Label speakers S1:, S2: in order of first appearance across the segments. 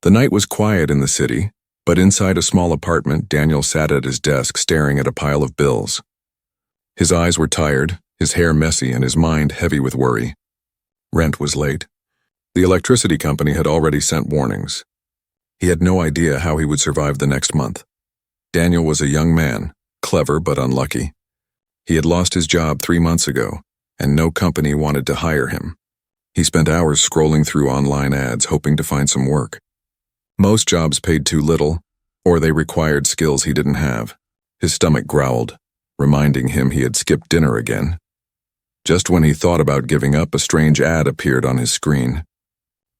S1: The night was quiet in the city, but inside a small apartment, Daniel sat at his desk staring at a pile of bills. His eyes were tired, his hair messy, and his mind heavy with worry. Rent was late. The electricity company had already sent warnings. He had no idea how he would survive the next month. Daniel was a young man, clever but unlucky. He had lost his job 3 months ago, and no company wanted to hire him. He spent hours scrolling through online ads hoping to find some work. Most jobs paid too little, or they required skills he didn't have. His stomach growled, reminding him he had skipped dinner again. Just when he thought about giving up, a strange ad appeared on his screen.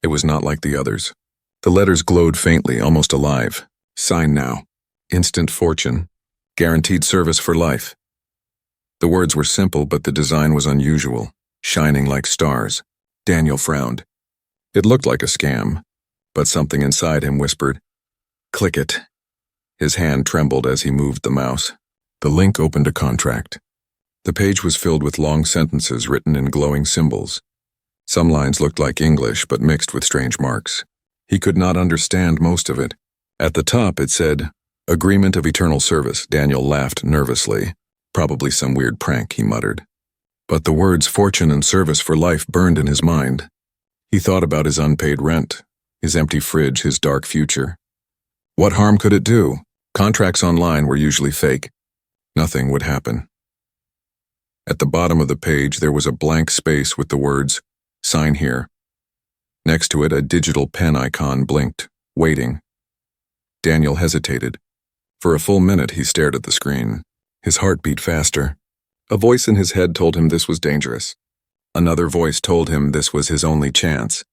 S1: It was not like the others. The letters glowed faintly, almost alive. Sign now. Instant fortune. Guaranteed service for life. The words were simple, but the design was unusual, shining like stars. Daniel frowned. It looked like a scam, but something inside him whispered, "Click it." His hand trembled as he moved the mouse. The link opened a contract. The page was filled with long sentences written in glowing symbols. Some lines looked like English, but mixed with strange marks. He could not understand most of it. At the top it said, "Agreement of eternal service." Daniel laughed nervously. Probably some weird prank, he muttered. But the words fortune and service for life burned in his mind. He thought about his unpaid rent, his empty fridge, his dark future. What harm could it do? Contracts online were usually fake. Nothing would happen. At the bottom of the page there was a blank space with the words, "Sign here." Next to it, a digital pen icon blinked, waiting. Daniel hesitated. For a full minute he stared at the screen. His heart beat faster. A voice in his head told him this was dangerous. Another voice told him this was his only chance.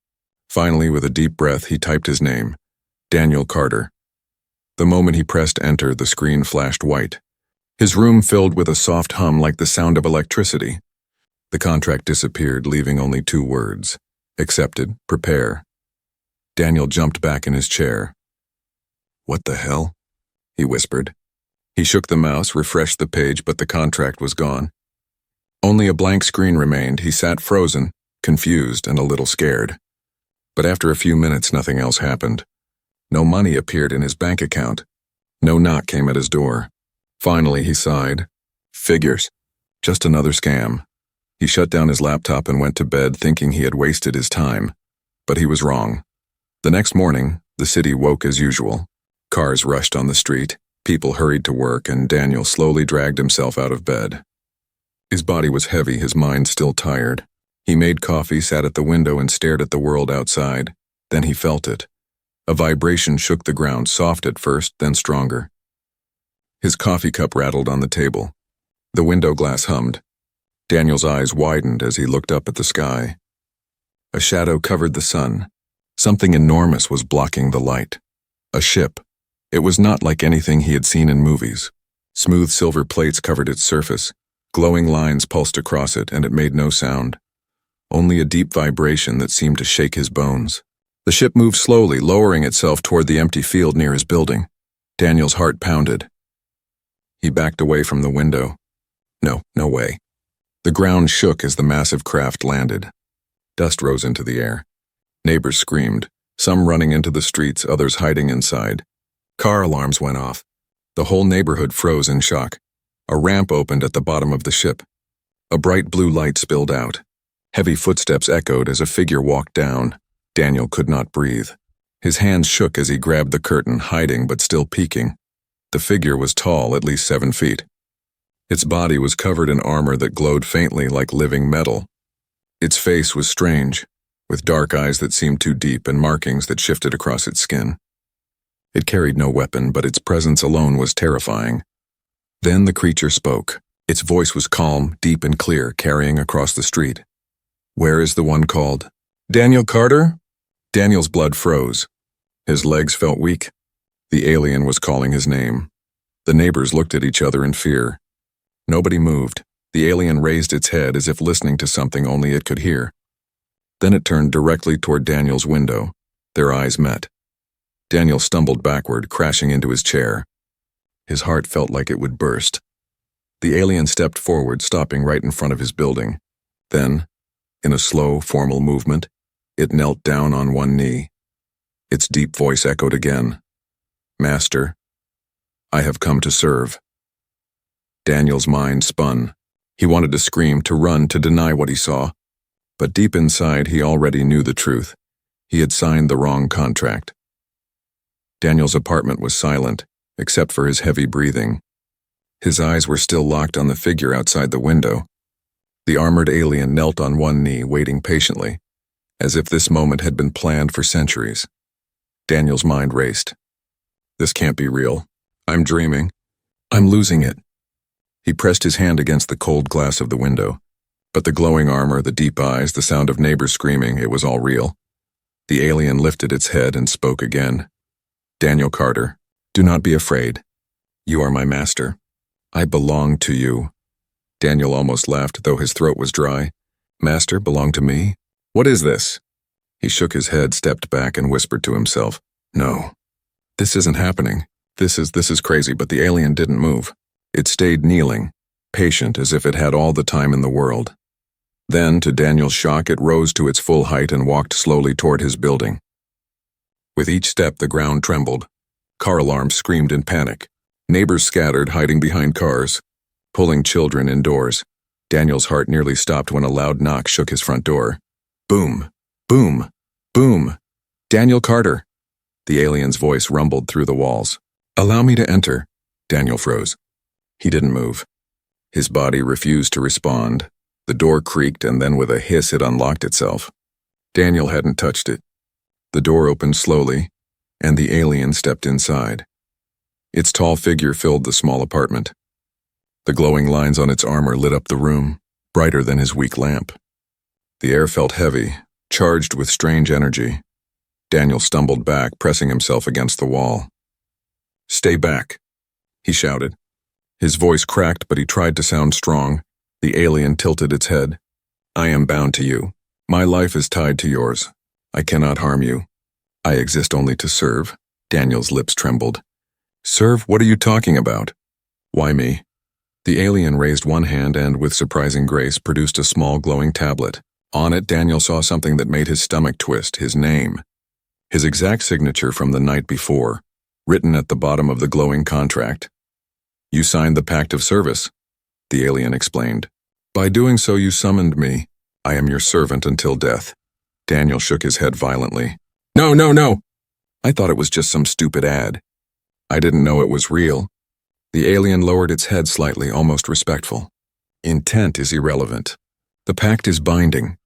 S1: Finally, with a deep breath, he typed his name, Daniel Carter. The moment he pressed enter, the screen flashed white. His room filled with a soft hum like the sound of electricity. The contract disappeared, leaving only 2 words. Accepted, prepare. Daniel jumped back in his chair. "What the hell?" he whispered. He shook the mouse, refreshed the page, but the contract was gone. Only a blank screen remained. He sat frozen, confused, and a little scared. But after a few minutes, nothing else happened. No money appeared in his bank account. No knock came at his door. Finally, he sighed. Figures. Just another scam. He shut down his laptop and went to bed, thinking he had wasted his time. But he was wrong. The next morning, the city woke as usual. Cars rushed on the street. People hurried to work, and Daniel slowly dragged himself out of bed. His body was heavy, his mind still tired. He made coffee, sat at the window, and stared at the world outside. Then he felt it. A vibration shook the ground, soft at first, then stronger. His coffee cup rattled on the table. The window glass hummed. Daniel's eyes widened as he looked up at the sky. A shadow covered the sun. Something enormous was blocking the light. A ship. It was not like anything he had seen in movies. Smooth silver plates covered its surface. Glowing lines pulsed across it, and it made no sound. Only a deep vibration that seemed to shake his bones. The ship moved slowly, lowering itself toward the empty field near his building. Daniel's heart pounded. He backed away from the window. No way. The ground shook as the massive craft landed. Dust rose into the air. Neighbors screamed, some running into the streets, others hiding inside. Car alarms went off. The whole neighborhood froze in shock. A ramp opened at the bottom of the ship. A bright blue light spilled out. Heavy footsteps echoed as a figure walked down. Daniel could not breathe. His hands shook as he grabbed the curtain, hiding but still peeking. The figure was tall, at least 7 feet. Its body was covered in armor that glowed faintly like living metal. Its face was strange, with dark eyes that seemed too deep and markings that shifted across its skin. It carried no weapon, but its presence alone was terrifying. Then the creature spoke. Its voice was calm, deep and clear, carrying across the street. "Where is the one called Daniel Carter?" Daniel's blood froze. His legs felt weak. The alien was calling his name. The neighbors looked at each other in fear. Nobody moved. The alien raised its head as if listening to something only it could hear. Then it turned directly toward Daniel's window. Their eyes met. Daniel stumbled backward, crashing into his chair. His heart felt like it would burst. The alien stepped forward, stopping right in front of his building. Then, in a slow, formal movement, it knelt down on one knee. Its deep voice echoed again. "Master, I have come to serve." Daniel's mind spun. He wanted to scream, to run, to deny what he saw. But deep inside, he already knew the truth. He had signed the wrong contract. Daniel's apartment was silent, except for his heavy breathing. His eyes were still locked on the figure outside the window. The armored alien knelt on one knee, waiting patiently, as if this moment had been planned for centuries. Daniel's mind raced. This can't be real. I'm dreaming. I'm losing it. He pressed his hand against the cold glass of the window. But the glowing armor, the deep eyes, the sound of neighbors screaming, it was all real. The alien lifted its head and spoke again. "Daniel Carter, do not be afraid. You are my master. I belong to you." Daniel almost laughed, though his throat was dry. "Master belong to me? What is this?" He shook his head, stepped back, and whispered to himself, "No, this isn't happening. This is crazy," but the alien didn't move. It stayed kneeling, patient as if it had all the time in the world. Then, to Daniel's shock, it rose to its full height and walked slowly toward his building. With each step, the ground trembled. Car alarms screamed in panic. Neighbors scattered, hiding behind cars, pulling children indoors. Daniel's heart nearly stopped when a loud knock shook his front door. Boom! Boom! Boom! "Daniel Carter!" The alien's voice rumbled through the walls. "Allow me to enter." Daniel froze. He didn't move. His body refused to respond. The door creaked, and then with a hiss it unlocked itself. Daniel hadn't touched it. The door opened slowly, and the alien stepped inside. Its tall figure filled the small apartment. The glowing lines on its armor lit up the room, brighter than his weak lamp. The air felt heavy, charged with strange energy. Daniel stumbled back, pressing himself against the wall. "Stay back," he shouted. His voice cracked, but he tried to sound strong. The alien tilted its head. "I am bound to you. My life is tied to yours. I cannot harm you. I exist only to serve." Daniel's lips trembled. "Serve? What are you talking about?" "Why me?" The alien raised one hand and, with surprising grace, produced a small glowing tablet. On it, Daniel saw something that made his stomach twist: his name. His exact signature from the night before, written at the bottom of the glowing contract. "You signed the pact of service," the alien explained. "By doing so, you summoned me. I am your servant until death." Daniel shook his head violently. "No, no, no! I thought it was just some stupid ad. I didn't know it was real." The alien lowered its head slightly, almost respectful. "Intent is irrelevant. The pact is binding."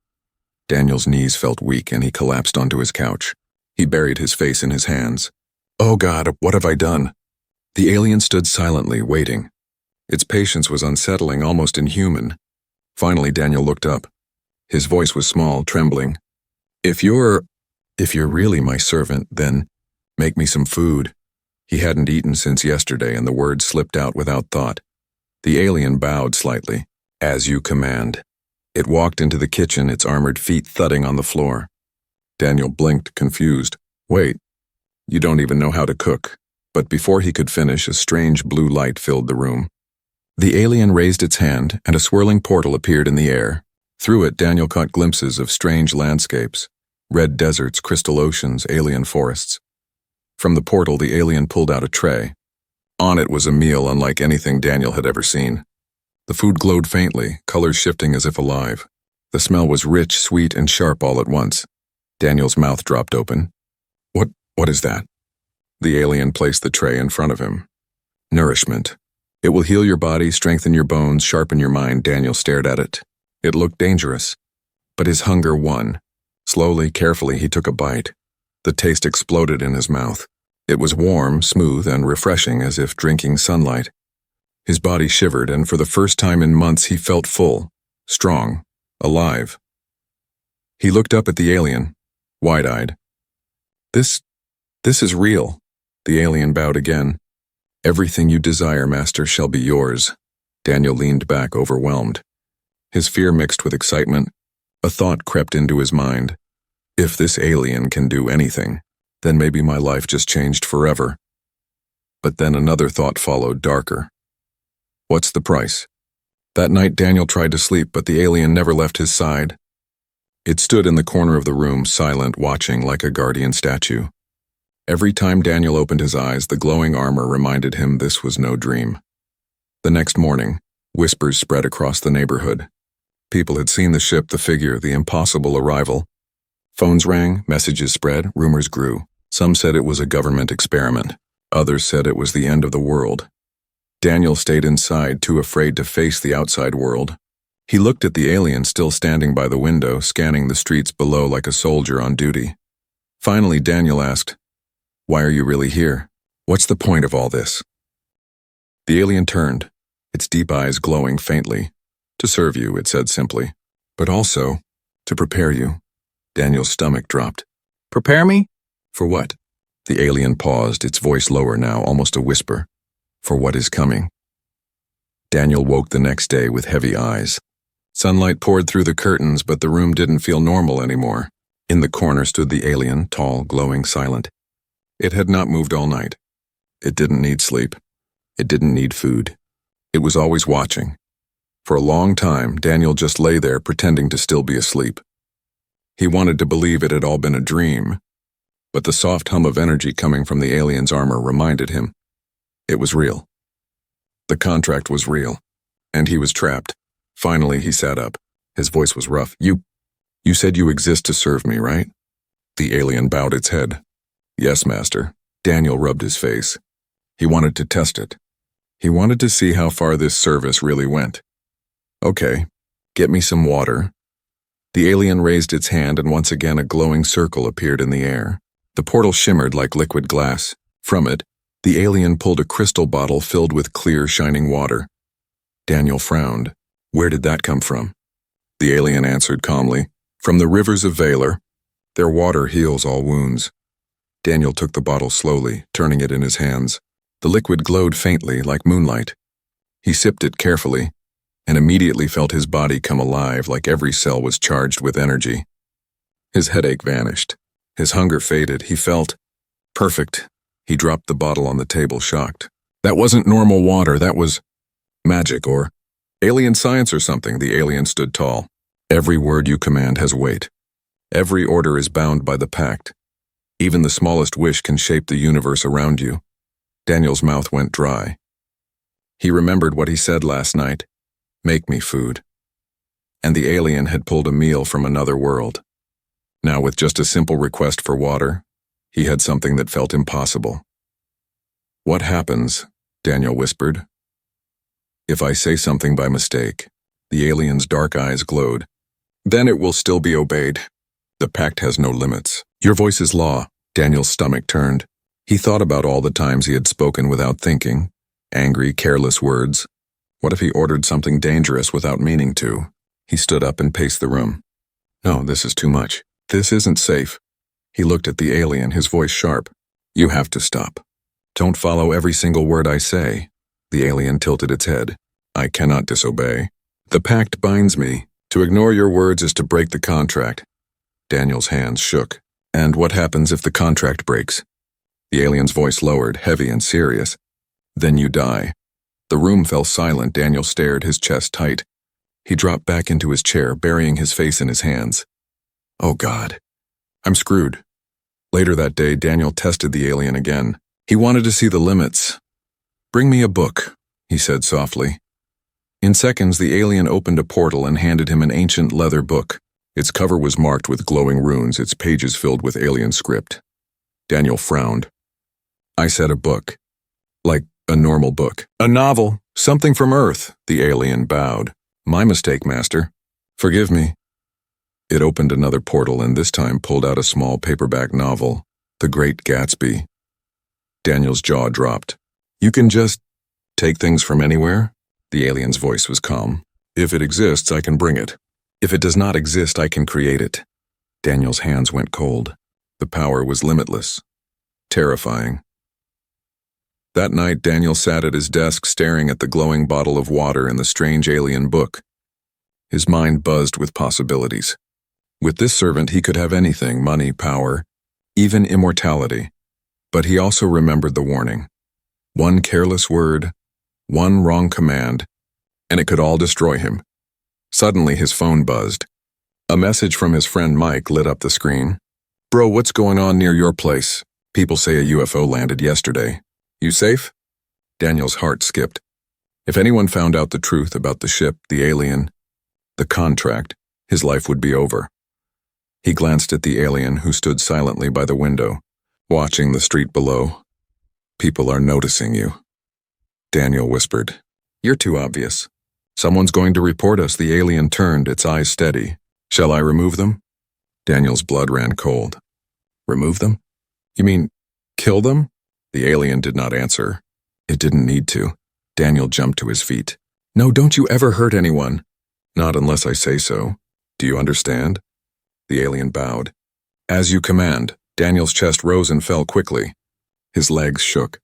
S1: Daniel's knees felt weak, and he collapsed onto his couch. He buried his face in his hands. "Oh God, what have I done?" The alien stood silently, waiting. Its patience was unsettling, almost inhuman. Finally, Daniel looked up. His voice was small, trembling. If you're really my servant, then make me some food." He hadn't eaten since yesterday, and the words slipped out without thought. The alien bowed slightly. "As you command." It walked into the kitchen, its armored feet thudding on the floor. Daniel blinked, confused. "Wait, you don't even know how to cook." But before he could finish, a strange blue light filled the room. The alien raised its hand, and a swirling portal appeared in the air. Through it, Daniel caught glimpses of strange landscapes: red deserts, crystal oceans, alien forests. From the portal, the alien pulled out a tray. On it was a meal unlike anything Daniel had ever seen. The food glowed faintly, colors shifting as if alive. The smell was rich, sweet, and sharp all at once. Daniel's mouth dropped open. What is that?" The alien placed the tray in front of him. "Nourishment. It will heal your body, strengthen your bones, sharpen your mind." Daniel stared at it. It looked dangerous. But his hunger won. Slowly, carefully, he took a bite. The taste exploded in his mouth. It was warm, smooth, and refreshing, as if drinking sunlight. His body shivered, and for the first time in months he felt full, strong, alive. He looked up at the alien, wide-eyed. This is real." The alien bowed again. "Everything you desire, Master, shall be yours." Daniel leaned back, overwhelmed. His fear mixed with excitement. A thought crept into his mind. If this alien can do anything, then maybe my life just changed forever. But then another thought followed, darker. What's the price? That night Daniel tried to sleep, but the alien never left his side. It stood in the corner of the room, silent, watching like a guardian statue. Every time Daniel opened his eyes, the glowing armor reminded him this was no dream. The next morning, whispers spread across the neighborhood. People had seen the ship, the figure, the impossible arrival. Phones rang, messages spread, rumors grew. Some said it was a government experiment. Others said it was the end of the world. Daniel stayed inside, too afraid to face the outside world. He looked at the alien still standing by the window, scanning the streets below like a soldier on duty. Finally, Daniel asked, "Why are you really here? What's the point of all this?" The alien turned, its deep eyes glowing faintly. "To serve you," it said simply. "But also, to prepare you." Daniel's stomach dropped.
S2: Prepare me?
S1: "For what?" The alien paused, its voice lower now, almost a whisper. "For what is coming." Daniel woke the next day with heavy eyes. Sunlight poured through the curtains, but the room didn't feel normal anymore. In the corner stood the alien, tall, glowing, silent. It had not moved all night. It didn't need sleep. It didn't need food. It was always watching. For a long time, Daniel just lay there pretending to still be asleep. He wanted to believe it had all been a dream, but the soft hum of energy coming from the alien's armor reminded him. It was real. The contract was real, and he was trapped. Finally, he sat up. His voice was rough. You said you exist to serve me, right?" The alien bowed its head. "Yes, master." Daniel rubbed his face. He wanted to test it. He wanted to see how far this service really went. "Okay, get me some water." The alien raised its hand, and once again a glowing circle appeared in the air. The portal shimmered like liquid glass. From it, the alien pulled a crystal bottle filled with clear, shining water. Daniel frowned. Where did that come from? The alien answered calmly, "From the rivers of Valor. Their water heals all wounds." Daniel took the bottle slowly, turning it in his hands. The liquid glowed faintly, like moonlight. He sipped it carefully, and immediately felt his body come alive, like every cell was charged with energy. His headache vanished. His hunger faded. He felt perfect. He dropped the bottle on the table, shocked. That wasn't normal water. That was magic, or alien science or something. The alien stood tall. "Every word you command has weight. Every order is bound by the pact. Even the smallest wish can shape the universe around you." Daniel's mouth went dry. He remembered what he said last night. "Make me food." And the alien had pulled a meal from another world. Now, with just a simple request for water, he had something that felt impossible. "What happens?" Daniel whispered. "If I say something by mistake?" The alien's dark eyes glowed. "Then it will still be obeyed. The pact has no limits. Your voice is law." Daniel's stomach turned. He thought about all the times he had spoken without thinking, angry, careless words. What if he ordered something dangerous without meaning to? He stood up and paced the room. "No, this is too much. This isn't safe." He looked at the alien, his voice sharp. "You have to stop. Don't follow every single word I say." The alien tilted its head. "I cannot disobey. The pact binds me. To ignore your words is to break the contract." Daniel's hands shook. "And what happens if the contract breaks?" The alien's voice lowered, heavy and serious. "Then you die." The room fell silent. Daniel stared, his chest tight. He dropped back into his chair, burying his face in his hands. "Oh God, I'm screwed." Later that day, Daniel tested the alien again. He wanted to see the limits. "Bring me a book," he said softly. In seconds, the alien opened a portal and handed him an ancient leather book. Its cover was marked with glowing runes, its pages filled with alien script. Daniel frowned. "I said a book. Like a normal book. A novel. Something from Earth." The alien bowed. "My mistake, master. Forgive me." It opened another portal and this time pulled out a small paperback novel, The Great Gatsby. Daniel's jaw dropped. "You can just take things from anywhere?" The alien's voice was calm. "If it exists, I can bring it. If it does not exist, I can create it." Daniel's hands went cold. The power was limitless. Terrifying. That night, Daniel sat at his desk staring at the glowing bottle of water in the strange alien book. His mind buzzed with possibilities. With this servant, he could have anything: money, power, even immortality. But he also remembered the warning. One careless word, one wrong command, and it could all destroy him. Suddenly, his phone buzzed. A message from his friend Mike lit up the screen. "Bro, what's going on near your place?" People say a UFO landed yesterday. You safe? Daniel's heart skipped. If anyone found out the truth about the ship, the alien, the contract, his life would be over. He glanced at the alien who stood silently by the window, watching the street below. People are noticing you. Daniel whispered. You're too obvious. Someone's going to report us. The alien turned, its eyes steady. Shall I remove them? Daniel's blood ran cold. Remove them? You mean, kill them? The alien did not answer. It didn't need to. Daniel jumped to his feet. No, don't you ever hurt anyone. Not unless I say so. Do you understand? The alien bowed. As you command. Daniel's chest rose and fell quickly. His legs shook.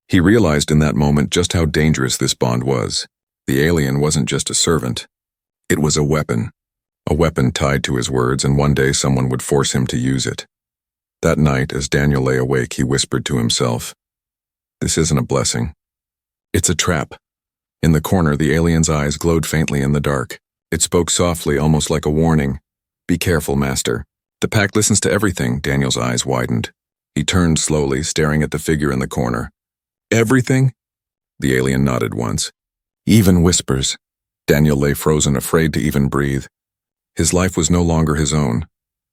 S1: He realized in that moment just how dangerous this bond was. The alien wasn't just a servant. It was a weapon tied to his words, and one day someone would force him to use it. That night, as Daniel lay awake, he whispered to himself, "This isn't a blessing. It's a trap." In the corner, the alien's eyes glowed faintly in the dark. It spoke softly, almost like a warning. Be careful, Master. The pack listens to everything. Daniel's eyes widened. He turned slowly, staring at the figure in the corner. Everything? The alien nodded once. Even whispers. Daniel lay frozen, afraid to even breathe. His life was no longer his own.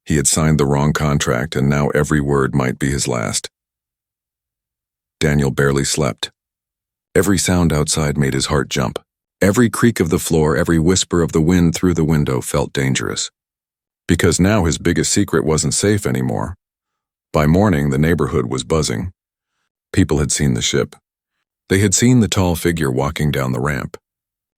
S1: He had signed the wrong contract, and now every word might be his last. Daniel barely slept. Every sound outside made his heart jump. Every creak of the floor, every whisper of the wind through the window felt dangerous. Because now his biggest secret wasn't safe anymore. By morning, the neighborhood was buzzing. People had seen the ship. They had seen the tall figure walking down the ramp.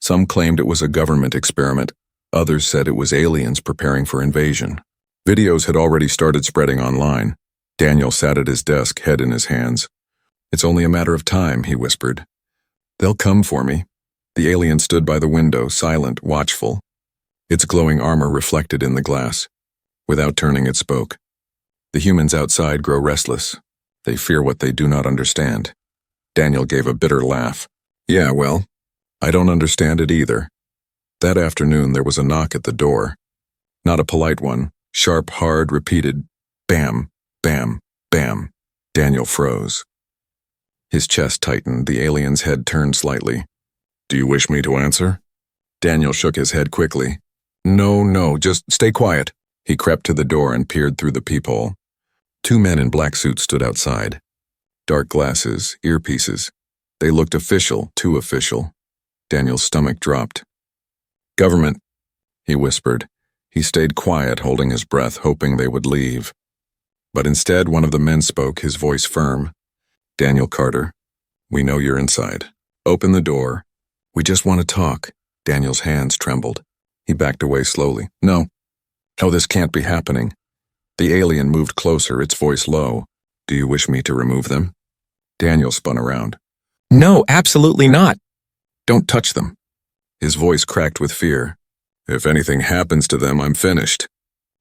S1: Some claimed it was a government experiment. Others said it was aliens preparing for invasion. Videos had already started spreading online. Daniel sat at his desk, head in his hands. It's only a matter of time, he whispered. They'll come for me. The alien stood by the window, silent, watchful. Its glowing armor reflected in the glass. Without turning, it spoke. The humans outside grow restless. They fear what they do not understand. Daniel gave a bitter laugh. Yeah, well, I don't understand it either. That afternoon, there was a knock at the door. Not a polite one. Sharp, hard, repeated, bam, bam, bam. Daniel froze. His chest tightened, the alien's head turned slightly. Do you wish me to answer? Daniel shook his head quickly. No, just stay quiet. He crept to the door and peered through the peephole. Two men in black suits stood outside. Dark glasses, earpieces. They looked official, too official. Daniel's stomach dropped. Government, he whispered. He stayed quiet, holding his breath, hoping they would leave. But instead, one of the men spoke, his voice firm. Daniel Carter, we know you're inside. Open the door. We just want to talk. Daniel's hands trembled. He backed away slowly. No, this can't be happening. The alien moved closer, its voice low. Do you wish me to remove them? Daniel spun around. No, absolutely not. Don't touch them. His voice cracked with fear. If anything happens to them, I'm finished.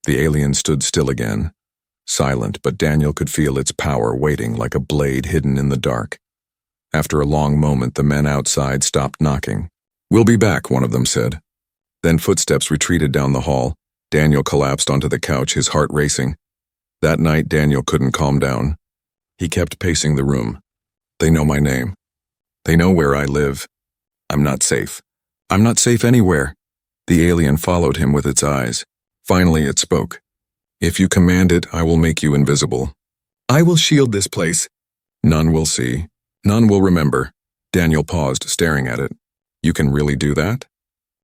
S1: The alien stood still again, silent, but Daniel could feel its power waiting like a blade hidden in the dark. After a long moment, the men outside stopped knocking. We'll be back, one of them said. Then footsteps retreated down the hall. Daniel collapsed onto the couch, his heart racing. That night, Daniel couldn't calm down. He kept pacing the room. They know my name. They know where I live. I'm not safe. I'm not safe anywhere. The alien followed him with its eyes. Finally, it spoke. If you command it, I will make you invisible. I will shield this place. None will see. None will remember. Daniel paused, staring at it. You can really do that?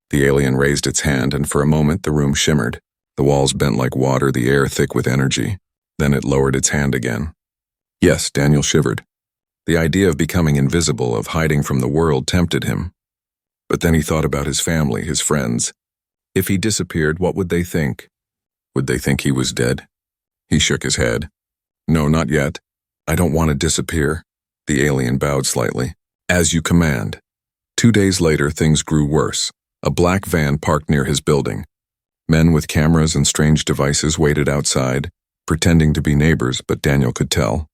S1: The alien raised its hand, and for a moment the room shimmered. The walls bent like water, the air thick with energy. Then it lowered its hand again. Yes, Daniel shivered. The idea of becoming invisible, of hiding from the world, tempted him. But then he thought about his family, his friends. If he disappeared, what would they think? Would they think he was dead? He shook his head. No, not yet. I don't want to disappear. The alien bowed slightly. As you command. 2 days later, things grew worse. A black van parked near his building. Men with cameras and strange devices waited outside, pretending to be neighbors, but Daniel could tell.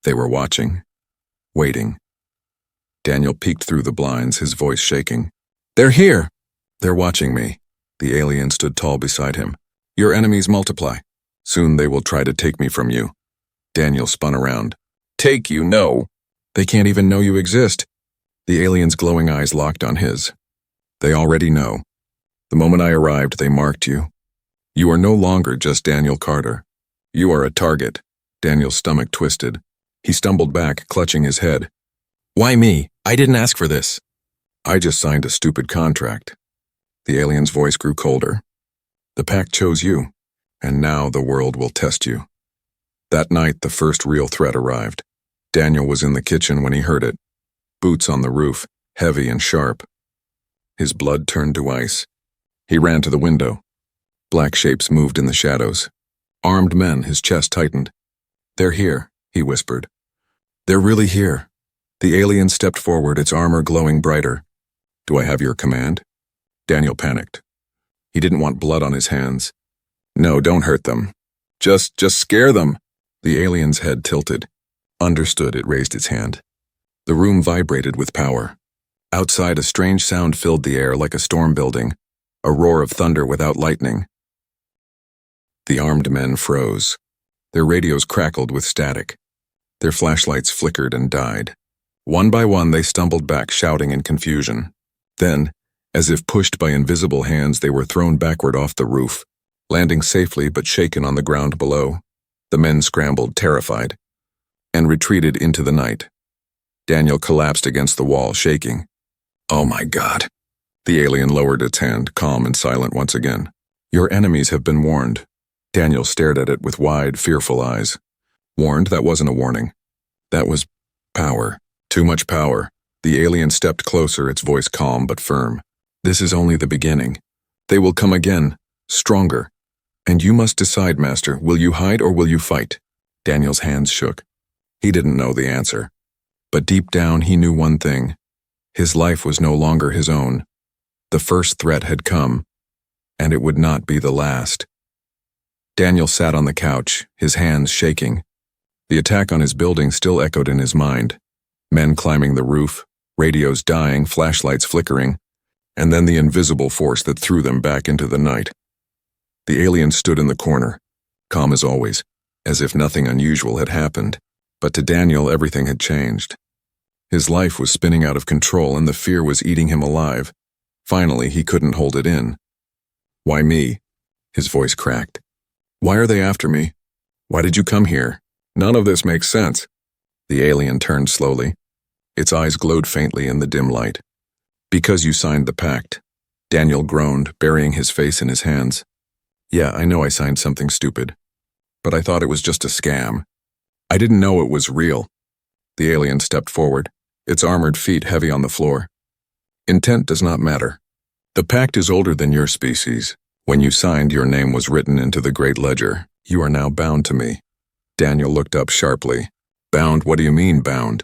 S1: They were watching. Waiting. Daniel peeked through the blinds, his voice shaking. They're here! They're watching me. The alien stood tall beside him. Your enemies multiply. Soon they will try to take me from you. Daniel spun around. Take you, no. They can't even know you exist. The alien's glowing eyes locked on his. They already know. The moment I arrived, they marked you. You are no longer just Daniel Carter. You are a target. Daniel's stomach twisted. He stumbled back, clutching his head. Why me? I didn't ask for this. I just signed a stupid contract. The alien's voice grew colder. The pact chose you, and now the world will test you. That night, the first real threat arrived. Daniel was in the kitchen when he heard it. Boots on the roof, heavy and sharp. His blood turned to ice. He ran to the window. Black shapes moved in the shadows. Armed men, his chest tightened. They're here, he whispered. They're really here. The alien stepped forward, its armor glowing brighter. Do I have your command? Daniel panicked. He didn't want blood on his hands. No, don't hurt them. Just scare them. The alien's head tilted. Understood, it raised its hand. The room vibrated with power. Outside, a strange sound filled the air like a storm building, a roar of thunder without lightning. The armed men froze. Their radios crackled with static. Their flashlights flickered and died. One by one, they stumbled back, shouting in confusion. Then, as if pushed by invisible hands, they were thrown backward off the roof, landing safely but shaken on the ground below. The men scrambled, terrified, and retreated into the night. Daniel collapsed against the wall, shaking. Oh my God. The alien lowered its hand, calm and silent once again. Your enemies have been warned. Daniel stared at it with wide, fearful eyes. Warned? That wasn't a warning. That was power. Too much power. The alien stepped closer, its voice calm but firm. This is only the beginning. They will come again, stronger. And you must decide, Master, will you hide or will you fight? Daniel's hands shook. He didn't know the answer. But deep down he knew one thing. His life was no longer his own. The first threat had come, and it would not be the last. Daniel sat on the couch, his hands shaking. The attack on his building still echoed in his mind. Men climbing the roof, radios dying, flashlights flickering, and then the invisible force that threw them back into the night. The alien stood in the corner, calm as always, as if nothing unusual had happened. But to Daniel, everything had changed. His life was spinning out of control, and the fear was eating him alive. Finally, he couldn't hold it in. Why me? His voice cracked. Why are they after me? Why did you come here? None of this makes sense. The alien turned slowly. Its eyes glowed faintly in the dim light. Because you signed the pact. Daniel groaned, burying his face in his hands. Yeah, I know I signed something stupid. But I thought it was just a scam. I didn't know it was real. The alien stepped forward, its armored feet heavy on the floor. Intent does not matter. The pact is older than your species. When you signed, your name was written into the great ledger. You are now bound to me. Daniel looked up sharply. Bound? What do you mean, bound?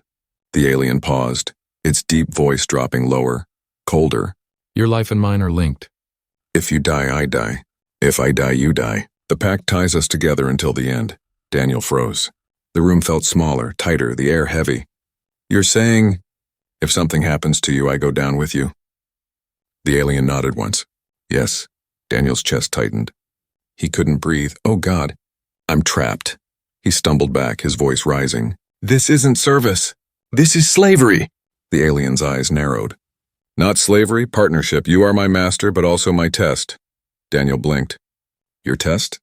S1: The alien paused, its deep voice dropping lower, colder. Your life and mine are linked. If you die, I die. If I die, you die. The pact ties us together until the end. Daniel froze. The room felt smaller, tighter, the air heavy. You're saying, if something happens to you, I go down with you? The alien nodded once. Yes. Daniel's chest tightened. He couldn't breathe. Oh God, I'm trapped. He stumbled back, his voice rising. This isn't service. This is slavery. The alien's eyes narrowed. Not slavery, partnership. You are my master, but also my test. Daniel blinked. Your test?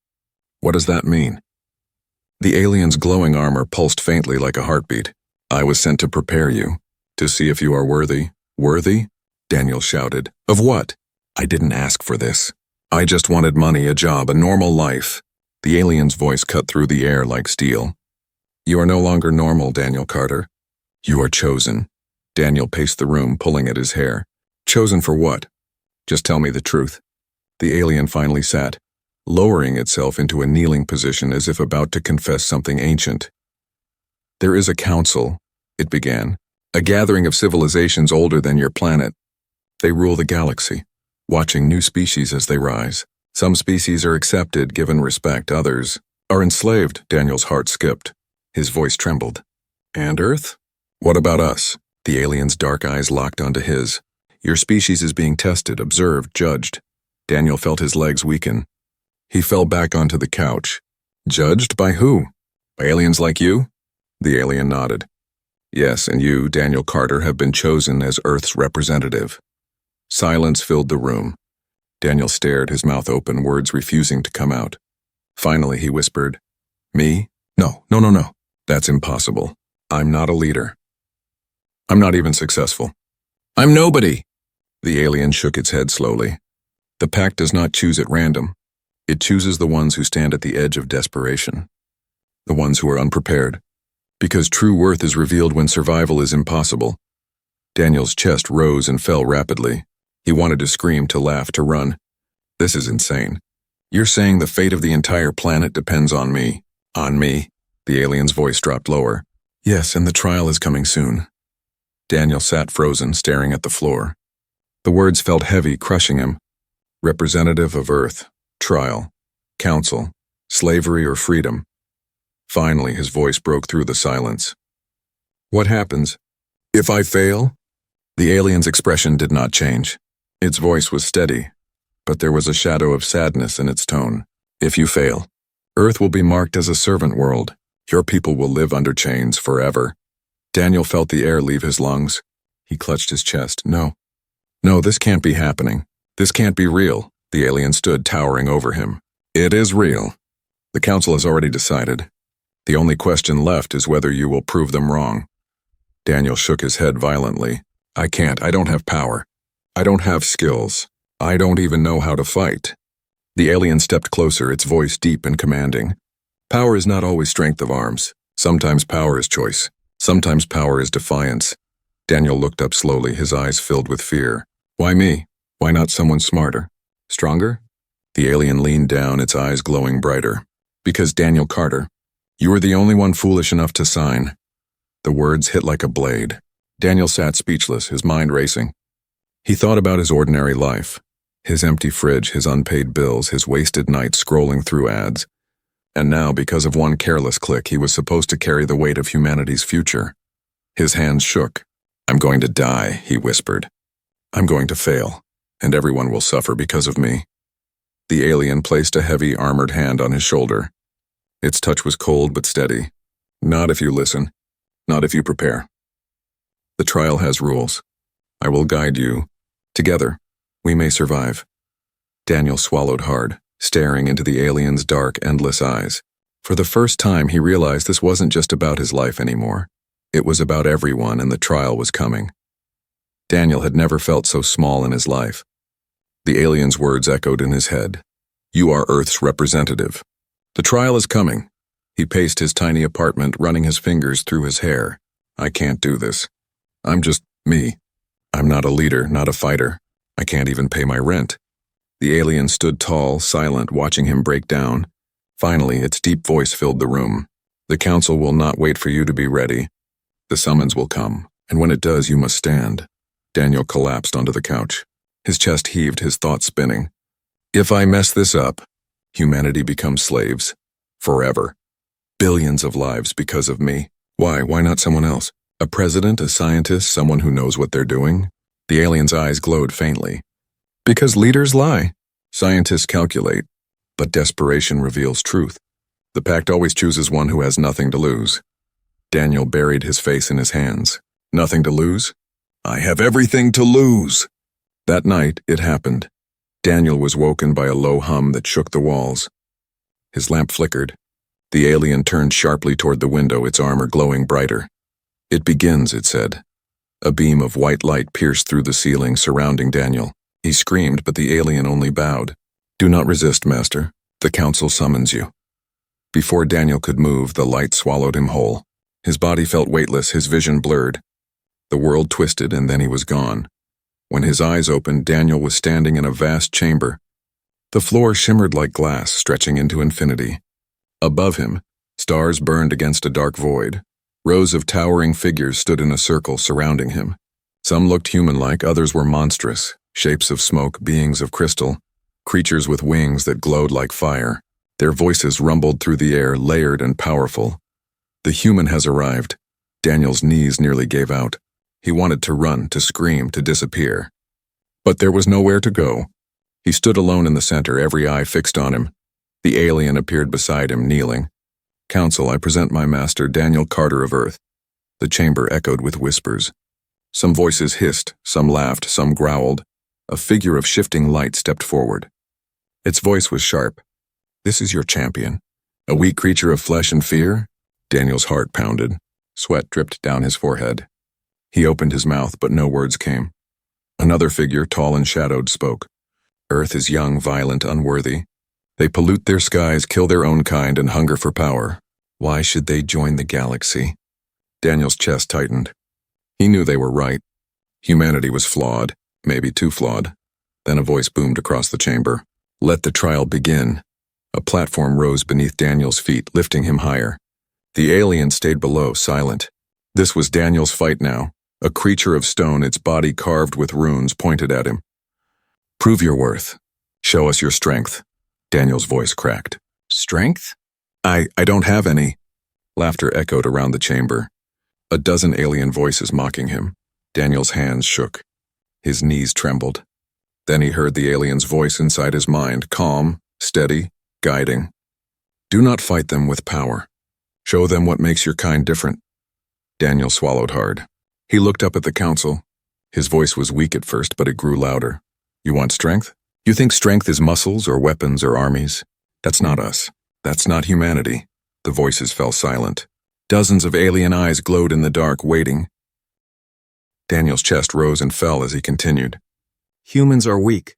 S1: What does that mean? The alien's glowing armor pulsed faintly like a heartbeat. I was sent to prepare you, to see if you are worthy. Worthy? Daniel shouted. Of what? I didn't ask for this. I just wanted money, a job, a normal life. The alien's voice cut through the air like steel. You are no longer normal, Daniel Carter. You are chosen. Daniel paced the room, pulling at his hair. Chosen for what? Just tell me the truth. The alien finally sat, lowering itself into a kneeling position as if about to confess something ancient. There is a council, it began, a gathering of civilizations older than your planet. They rule the galaxy, watching new species as they rise. Some species are accepted, given respect. Others are enslaved. Daniel's heart skipped. His voice trembled. And Earth? What about us? The alien's dark eyes locked onto his. Your species is being tested, observed, judged. Daniel felt his legs weaken. He fell back onto the couch. Judged by who? By aliens like you? The alien nodded. Yes, and you, Daniel Carter, have been chosen as Earth's representative. Silence filled the room. Daniel stared, his mouth open, words refusing to come out. Finally, he whispered, Me? No. That's impossible. I'm not a leader. I'm not even successful. I'm nobody. The alien shook its head slowly. The pack does not choose at random. It chooses the ones who stand at the edge of desperation. The ones who are unprepared. Because true worth is revealed when survival is impossible. Daniel's chest rose and fell rapidly. He wanted to scream, to laugh, to run. This is insane. You're saying the fate of the entire planet depends on me. On me? The alien's voice dropped lower. Yes, and the trial is coming soon. Daniel sat frozen, staring at the floor. The words felt heavy, crushing him. Representative of Earth, trial, council, slavery or freedom. Finally, his voice broke through the silence. What happens? If I fail? The alien's expression did not change. Its voice was steady, but there was a shadow of sadness in its tone. If you fail, Earth will be marked as a servant world. Your people will live under chains forever. Daniel felt the air leave his lungs. He clutched his chest. No, this can't be happening. This can't be real. The alien stood towering over him. It is real. The council has already decided. The only question left is whether you will prove them wrong. Daniel shook his head violently. I can't. I don't have power. I don't have skills. I don't even know how to fight. The alien stepped closer, its voice deep and commanding. Power is not always strength of arms. Sometimes power is choice. Sometimes power is defiance. Daniel looked up slowly, his eyes filled with fear. Why me? Why not someone smarter? Stronger? The alien leaned down, its eyes glowing brighter. Because Daniel Carter, you were the only one foolish enough to sign. The words hit like a blade. Daniel sat speechless, his mind racing. He thought about his ordinary life. His empty fridge, his unpaid bills, his wasted nights scrolling through ads. And now, because of one careless click, he was supposed to carry the weight of humanity's future. His hands shook. I'm going to die, he whispered. I'm going to fail, and everyone will suffer because of me. The alien placed a heavy, armored hand on his shoulder. Its touch was cold but steady. Not if you listen. Not if you prepare. The trial has rules. I will guide you. Together, we may survive. Daniel swallowed hard, staring into the alien's dark, endless eyes. For the first time, he realized this wasn't just about his life anymore. It was about everyone, and the trial was coming. Daniel had never felt so small in his life. The alien's words echoed in his head. You are Earth's representative. The trial is coming. He paced his tiny apartment, running his fingers through his hair. I can't do this. I'm just me. I'm not a leader, not a fighter. I can't even pay my rent. The alien stood tall, silent, watching him break down. Finally, its deep voice filled the room. The council will not wait for you to be ready. The summons will come, and when it does, you must stand. Daniel collapsed onto the couch. His chest heaved, his thoughts spinning. If I mess this up, humanity becomes slaves. Forever. Billions of lives because of me. Why not someone else? A president, a scientist, someone who knows what they're doing? The alien's eyes glowed faintly. Because leaders lie. Scientists calculate. But desperation reveals truth. The pact always chooses one who has nothing to lose. Daniel buried his face in his hands. Nothing to lose? I have everything to lose. That night, it happened. Daniel was woken by a low hum that shook the walls. His lamp flickered. The alien turned sharply toward the window, its armor glowing brighter. It begins, it said. A beam of white light pierced through the ceiling, surrounding Daniel. He screamed, but the alien only bowed. Do not resist, Master. The council summons you. Before Daniel could move, the light swallowed him whole. His body felt weightless, his vision blurred. The world twisted, and then he was gone. When his eyes opened, Daniel was standing in a vast chamber. The floor shimmered like glass, stretching into infinity. Above him, stars burned against a dark void. Rows of towering figures stood in a circle surrounding him. Some looked human-like, others were monstrous, shapes of smoke, beings of crystal, creatures with wings that glowed like fire. Their voices rumbled through the air, layered and powerful. The human has arrived. Daniel's knees nearly gave out. He wanted to run, to scream, to disappear. But there was nowhere to go. He stood alone in the center, every eye fixed on him. The alien appeared beside him, kneeling. Council, I present my master, Daniel Carter of Earth. The chamber echoed with whispers. Some voices hissed, some laughed, some growled. A figure of shifting light stepped forward. Its voice was sharp. This is your champion. A weak creature of flesh and fear? Daniel's heart pounded. Sweat dripped down his forehead. He opened his mouth, but no words came. Another figure, tall and shadowed, spoke. Earth is young, violent, unworthy. They pollute their skies, kill their own kind, and hunger for power. Why should they join the galaxy? Daniel's chest tightened. He knew they were right. Humanity was flawed, maybe too flawed. Then a voice boomed across the chamber. Let the trial begin. A platform rose beneath Daniel's feet, lifting him higher. The alien stayed below, silent. This was Daniel's fight now. A creature of stone, its body carved with runes, pointed at him. Prove your worth. Show us your strength. Daniel's voice cracked. Strength? I don't have any. Laughter echoed around the chamber. A dozen alien voices mocking him. Daniel's hands shook. His knees trembled. Then he heard the alien's voice inside his mind, calm, steady, guiding. Do not fight them with power. Show them what makes your kind different. Daniel swallowed hard. He looked up at the council. His voice was weak at first, but it grew louder. You want strength? You think strength is muscles or weapons or armies? That's not us. That's not humanity. The voices fell silent. Dozens of alien eyes glowed in the dark, waiting. Daniel's chest rose and fell as he continued. Humans are weak.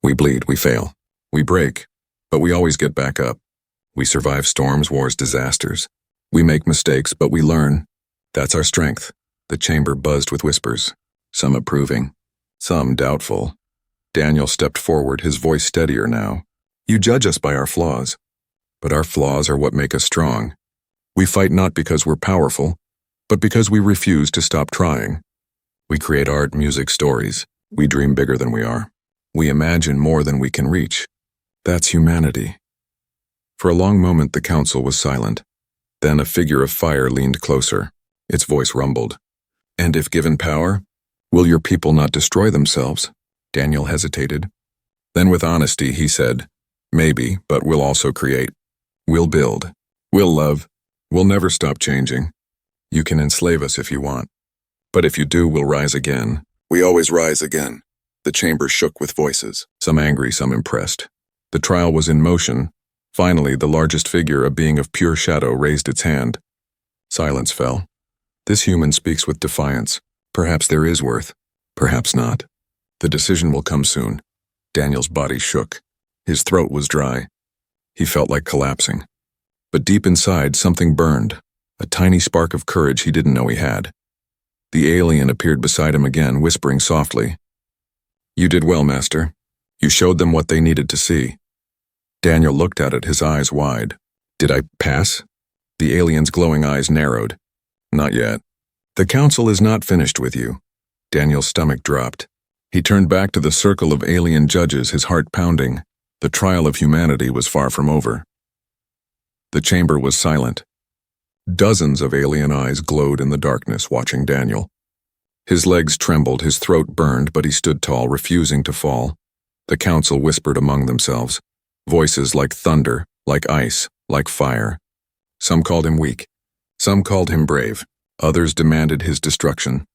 S1: We bleed, we fail. We break, but we always get back up. We survive storms, wars, disasters. We make mistakes, but we learn. That's our strength. The chamber buzzed with whispers, some approving, some doubtful. Daniel stepped forward, his voice steadier now. You judge us by our flaws, but our flaws are what make us strong. We fight not because we're powerful, but because we refuse to stop trying. We create art, music, stories. We dream bigger than we are. We imagine more than we can reach. That's humanity. For a long moment, the council was silent. Then a figure of fire leaned closer. Its voice rumbled. And if given power, will your people not destroy themselves? Daniel hesitated. Then with honesty, he said, maybe, but we'll also create. We'll build. We'll love. We'll never stop changing. You can enslave us if you want. But if you do, we'll rise again. We always rise again. The chamber shook with voices, some angry, some impressed. The trial was in motion. Finally, the largest figure, a being of pure shadow, raised its hand. Silence fell. This human speaks with defiance. Perhaps there is worth. Perhaps not. The decision will come soon. Daniel's body shook. His throat was dry. He felt like collapsing. But deep inside, something burned, a tiny spark of courage he didn't know he had. The alien appeared beside him again, whispering softly. You did well, Master. You showed them what they needed to see. Daniel looked at it, his eyes wide. Did I pass? The alien's glowing eyes narrowed. Not yet. The council is not finished with you. Daniel's stomach dropped. He turned back to the circle of alien judges, his heart pounding. The trial of humanity was far from over. The chamber was silent. Dozens of alien eyes glowed in the darkness, watching Daniel. His legs trembled, his throat burned, but he stood tall, refusing to fall. The council whispered among themselves. Voices like thunder, like ice, like fire. Some called him weak. Some called him brave. Others demanded his destruction.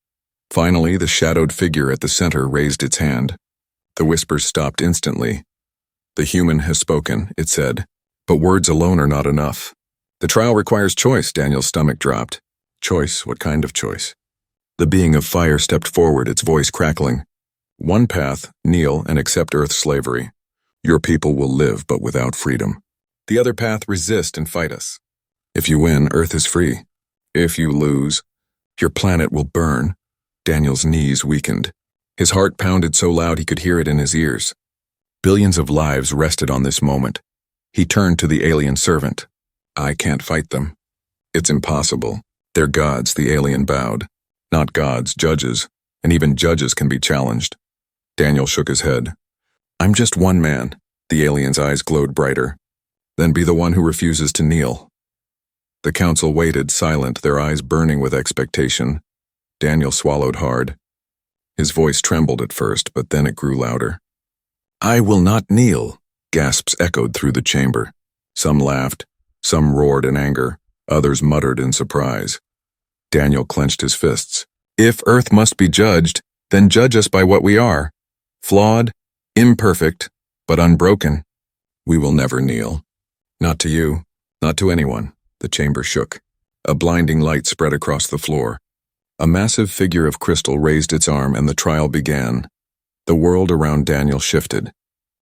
S1: Finally, the shadowed figure at the center raised its hand. The whispers stopped instantly. The human has spoken, it said, but words alone are not enough. The trial requires choice. Daniel's stomach dropped. Choice? What kind of choice? The being of fire stepped forward, its voice crackling. One path, kneel and accept Earth's slavery. Your people will live, but without freedom. The other path, resist and fight us. If you win, Earth is free. If you lose, your planet will burn. Daniel's knees weakened. His heart pounded so loud he could hear it in his ears. Billions of lives rested on this moment. He turned to the alien servant. I can't fight them. It's impossible. They're gods, the alien bowed. Not gods, judges, and even judges can be challenged. Daniel shook his head. I'm just one man. The alien's eyes glowed brighter. Then be the one who refuses to kneel. The council waited, silent, their eyes burning with expectation. Daniel swallowed hard. His voice trembled at first, but then it grew louder. I will not kneel, gasps echoed through the chamber. Some laughed. Some roared in anger, others muttered in surprise. Daniel clenched his fists. If Earth must be judged, then judge us by what we are. Flawed, imperfect, but unbroken. We will never kneel. Not to you, not to anyone. The chamber shook. A blinding light spread across the floor. A massive figure of crystal raised its arm and the trial began. The world around Daniel shifted.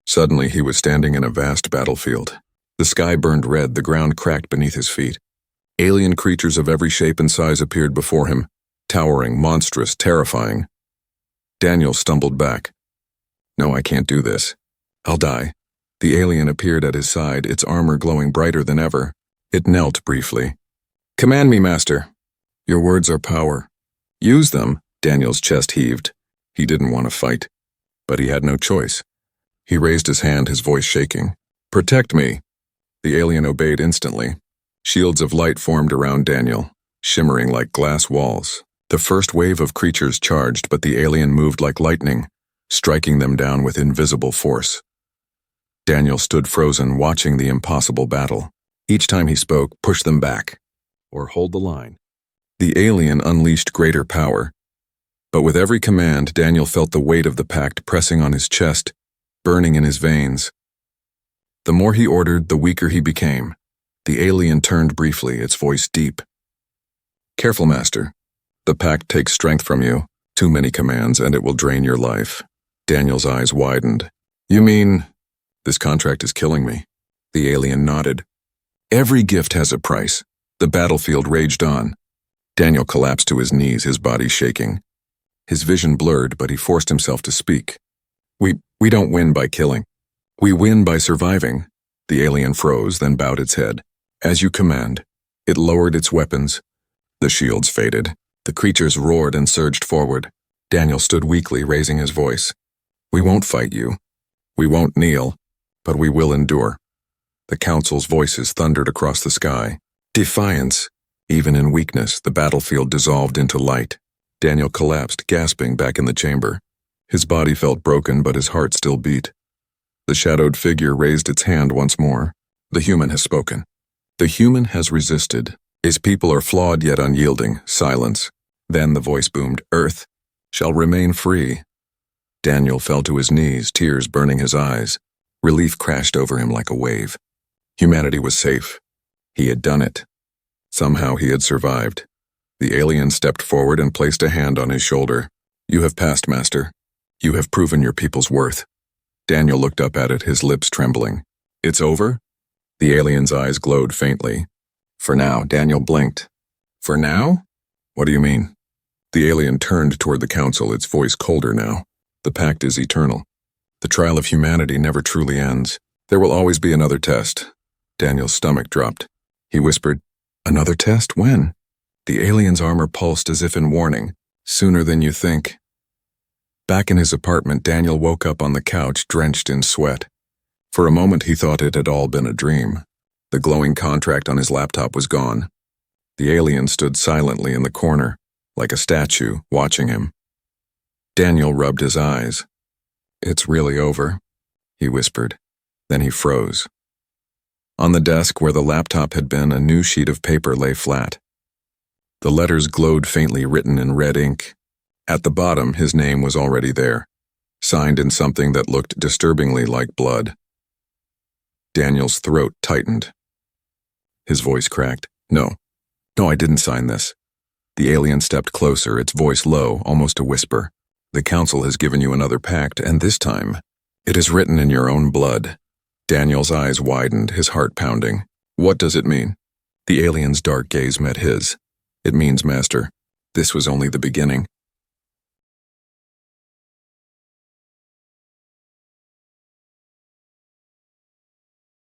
S1: Suddenly he was standing in a vast battlefield. The sky burned red, the ground cracked beneath his feet. Alien creatures of every shape and size appeared before him, towering, monstrous, terrifying. Daniel stumbled back. No, I can't do this. I'll die. The alien appeared at his side, its armor glowing brighter than ever. It knelt briefly. Command me, Master. Your words are power. Use them. Daniel's chest heaved. He didn't want to fight, but he had no choice. He raised his hand, his voice shaking. Protect me. The alien obeyed instantly. Shields of light formed around Daniel, shimmering like glass walls. The first wave of creatures charged, but the alien moved like lightning, striking them down with invisible force. Daniel stood frozen, watching the impossible battle. Each time he spoke, push them back, or hold the line. The alien unleashed greater power. But with every command, Daniel felt the weight of the pact pressing on his chest, burning in his veins. The more he ordered, the weaker he became. The alien turned briefly, its voice deep. Careful, Master. The pact takes strength from you. Too many commands, and it will drain your life. Daniel's eyes widened. You mean, this contract is killing me? The alien nodded. Every gift has a price. The battlefield raged on. Daniel collapsed to his knees, his body shaking. His vision blurred, but he forced himself to speak. We don't win by killing. We win by surviving. The alien froze, then bowed its head. As you command. It lowered its weapons. The shields faded. The creatures roared and surged forward. Daniel stood weakly, raising his voice. We won't fight you. We won't kneel, but we will endure. The council's voices thundered across the sky. Defiance. Even in weakness, the battlefield dissolved into light. Daniel collapsed, gasping, back in the chamber. His body felt broken, but his heart still beat. The shadowed figure raised its hand once more. The human has spoken. The human has resisted. His people are flawed yet unyielding. Silence. Then the voice boomed, Earth shall remain free. Daniel fell to his knees, tears burning his eyes. Relief crashed over him like a wave. Humanity was safe. He had done it. Somehow he had survived. The alien stepped forward and placed a hand on his shoulder. You have passed, Master. You have proven your people's worth. Daniel looked up at it, his lips trembling. It's over? The alien's eyes glowed faintly. For now, Daniel blinked. For now? What do you mean? The alien turned toward the council, its voice colder now. The pact is eternal. The trial of humanity never truly ends. There will always be another test. Daniel's stomach dropped. He whispered, Another test? When? The alien's armor pulsed as if in warning. Sooner than you think. Back in his apartment, Daniel woke up on the couch, drenched in sweat. For a moment, he thought it had all been a dream. The glowing contract on his laptop was gone. The alien stood silently in the corner, like a statue, watching him. Daniel rubbed his eyes. It's really over, he whispered. Then he froze. On the desk where the laptop had been, a new sheet of paper lay flat. The letters glowed faintly, written in red ink. At the bottom, his name was already there, signed in something that looked disturbingly like blood. Daniel's throat tightened. His voice cracked. No, I didn't sign this. The alien stepped closer, its voice low, almost a whisper. The council has given you another pact, and this time, it is written in your own blood. Daniel's eyes widened, his heart pounding. What does it mean? The alien's dark gaze met his. It means, Master, this was only the beginning.